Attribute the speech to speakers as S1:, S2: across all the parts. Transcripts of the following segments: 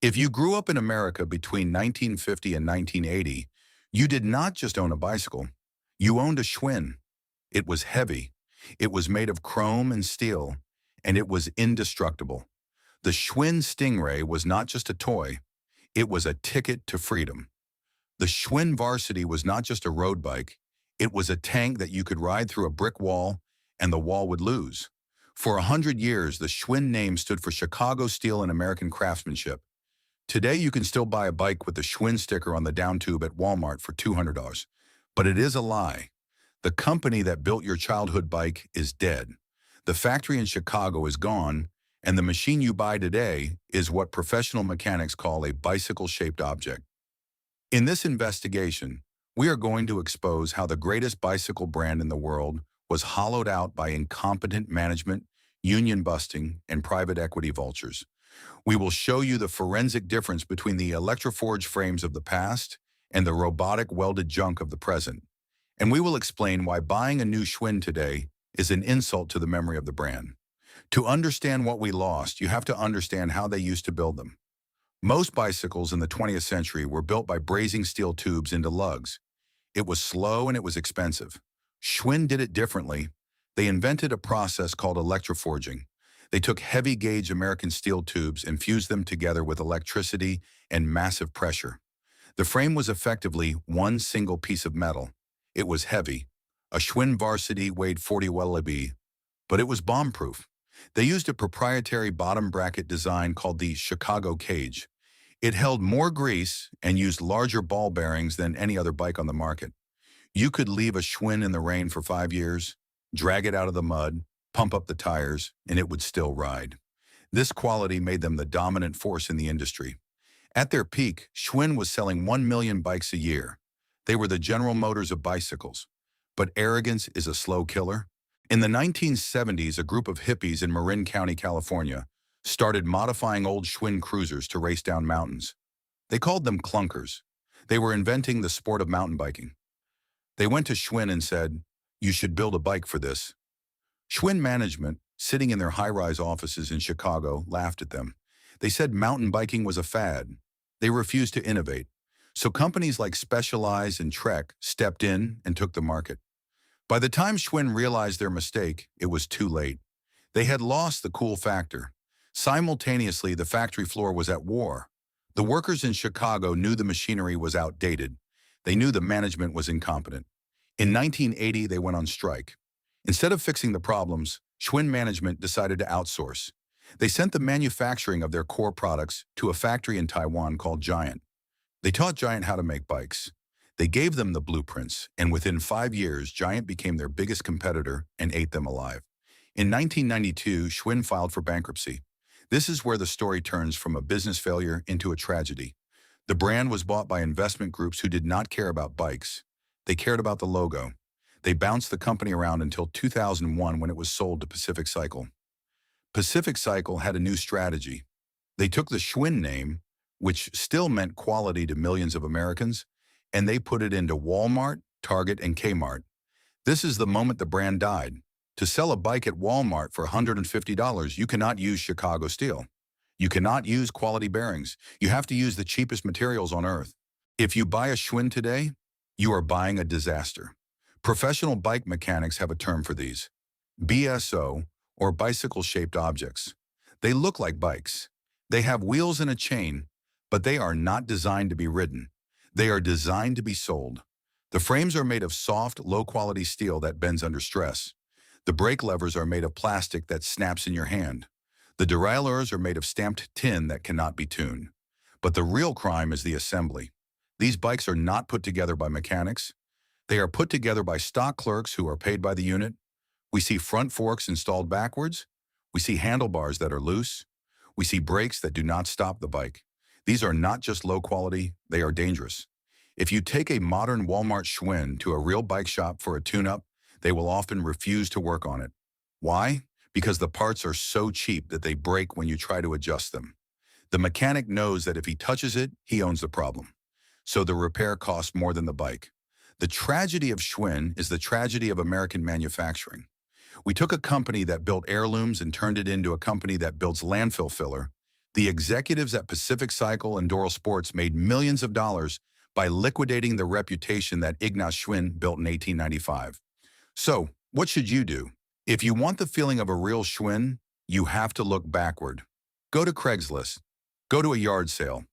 S1: If you grew up in America between 1950 and 1980, you did not just own a bicycle. You owned a Schwinn. It was heavy. It was made of chrome and steel, and it was indestructible. The Schwinn Stingray was not just a toy. It was a ticket to freedom. The Schwinn Varsity was not just a road bike. It was a tank that you could ride through a brick wall, and the wall would lose. For 100 years, the Schwinn name stood for Chicago steel and American craftsmanship. Today, you can still buy a bike with the Schwinn sticker on the down tube at Walmart for $200. But it is a lie. The company that built your childhood bike is dead. The factory in Chicago is gone, and the machine you buy today is what professional mechanics call a bicycle-shaped object. In this investigation, we are going to expose how the greatest bicycle brand in the world was hollowed out by incompetent management, union busting, and private equity vultures. We will show you the forensic difference between the electroforged frames of the past and the robotic welded junk of the present. And we will explain why buying a new Schwinn today is an insult to the memory of the brand. To understand what we lost, you have to understand how they used to build them. Most bicycles in the 20th century were built by brazing steel tubes into lugs. It was slow and it was expensive. Schwinn did it differently. They invented a process called electroforging. They took heavy-gauge American steel tubes and fused them together with electricity and massive pressure. The frame was effectively one single piece of metal. It was heavy. A Schwinn Varsity weighed 40 lb, but it was bomb-proof. They used a proprietary bottom bracket design called the Chicago Cage. It held more grease and used larger ball bearings than any other bike on the market. You could leave a Schwinn in the rain for 5 years, drag it out of the mud, pump up the tires, and it would still ride. This quality made them the dominant force in the industry. At their peak, Schwinn was selling 1 million bikes a year. They were the General Motors of bicycles. But arrogance is a slow killer. In the 1970s, a group of hippies in Marin County, California, started modifying old Schwinn cruisers to race down mountains. They called them clunkers. They were inventing the sport of mountain biking. They went to Schwinn and said, "You should build a bike for this." Schwinn management, sitting in their high-rise offices in Chicago, laughed at them. They said mountain biking was a fad. They refused to innovate. So companies like Specialized and Trek stepped in and took the market. By the time Schwinn realized their mistake, it was too late. They had lost the cool factor. Simultaneously, the factory floor was at war. The workers in Chicago knew the machinery was outdated. They knew the management was incompetent. In 1980, they went on strike. Instead of fixing the problems, Schwinn management decided to outsource. They sent the manufacturing of their core products to a factory in Taiwan called Giant. They taught Giant how to make bikes. They gave them the blueprints, and within 5 years, Giant became their biggest competitor and ate them alive. In 1992, Schwinn filed for bankruptcy. This is where the story turns from a business failure into a tragedy. The brand was bought by investment groups who did not care about bikes. They cared about the logo. They bounced the company around until 2001 when it was sold to Pacific Cycle. Pacific Cycle had a new strategy. They took the Schwinn name, which still meant quality to millions of Americans, and they put it into Walmart, Target, and Kmart. This is the moment the brand died. To sell a bike at Walmart for $150, you cannot use Chicago steel. You cannot use quality bearings. You have to use the cheapest materials on earth. If you buy a Schwinn today, you are buying a disaster. Professional bike mechanics have a term for these: BSO, or bicycle-shaped objects. They look like bikes. They have wheels and a chain, but they are not designed to be ridden. They are designed to be sold. The frames are made of soft, low-quality steel that bends under stress. The brake levers are made of plastic that snaps in your hand. The derailleurs are made of stamped tin that cannot be tuned. But the real crime is the assembly. These bikes are not put together by mechanics. They are put together by stock clerks who are paid by the unit. We see front forks installed backwards. We see handlebars that are loose. We see brakes that do not stop the bike. These are not just low quality, they are dangerous. If you take a modern Walmart Schwinn to a real bike shop for a tune-up, they will often refuse to work on it. Why? Because the parts are so cheap that they break when you try to adjust them. The mechanic knows that if he touches it, he owns the problem. So the repair costs more than the bike. The tragedy of Schwinn is the tragedy of American manufacturing. We took a company that built heirlooms and turned it into a company that builds landfill filler, The executives at Pacific Cycle and Doral Sports made millions of dollars by liquidating the reputation that Ignaz Schwinn built in 1895. So, what should you do? If you want the feeling of a real Schwinn, you have to look backward. Go to Craigslist. Go to a yard sale.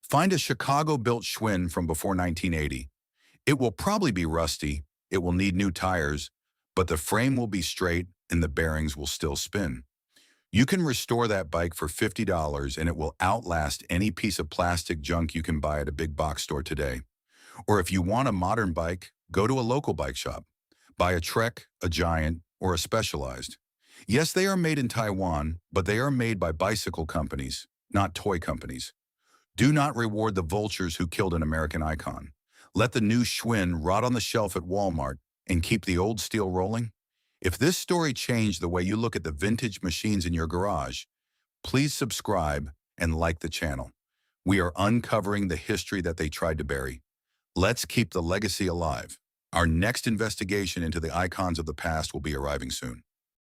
S1: Find a Chicago-built Schwinn from before 1980. It will probably be rusty, it will need new tires, but the frame will be straight and the bearings will still spin. You can restore that bike for $50 and it will outlast any piece of plastic junk you can buy at a big box store today. Or if you want a modern bike, go to a local bike shop. Buy a Trek, a Giant, or a Specialized. Yes, they are made in Taiwan, but they are made by bicycle companies, not toy companies. Do not reward the vultures who killed an American icon. Let the new Schwinn rot on the shelf at Walmart and keep the old steel rolling. If this story changed the way you look at the vintage machines in your garage, please subscribe and like the channel. We are uncovering the history that they tried to bury. Let's keep the legacy alive. Our next investigation into the icons of the past will be arriving soon.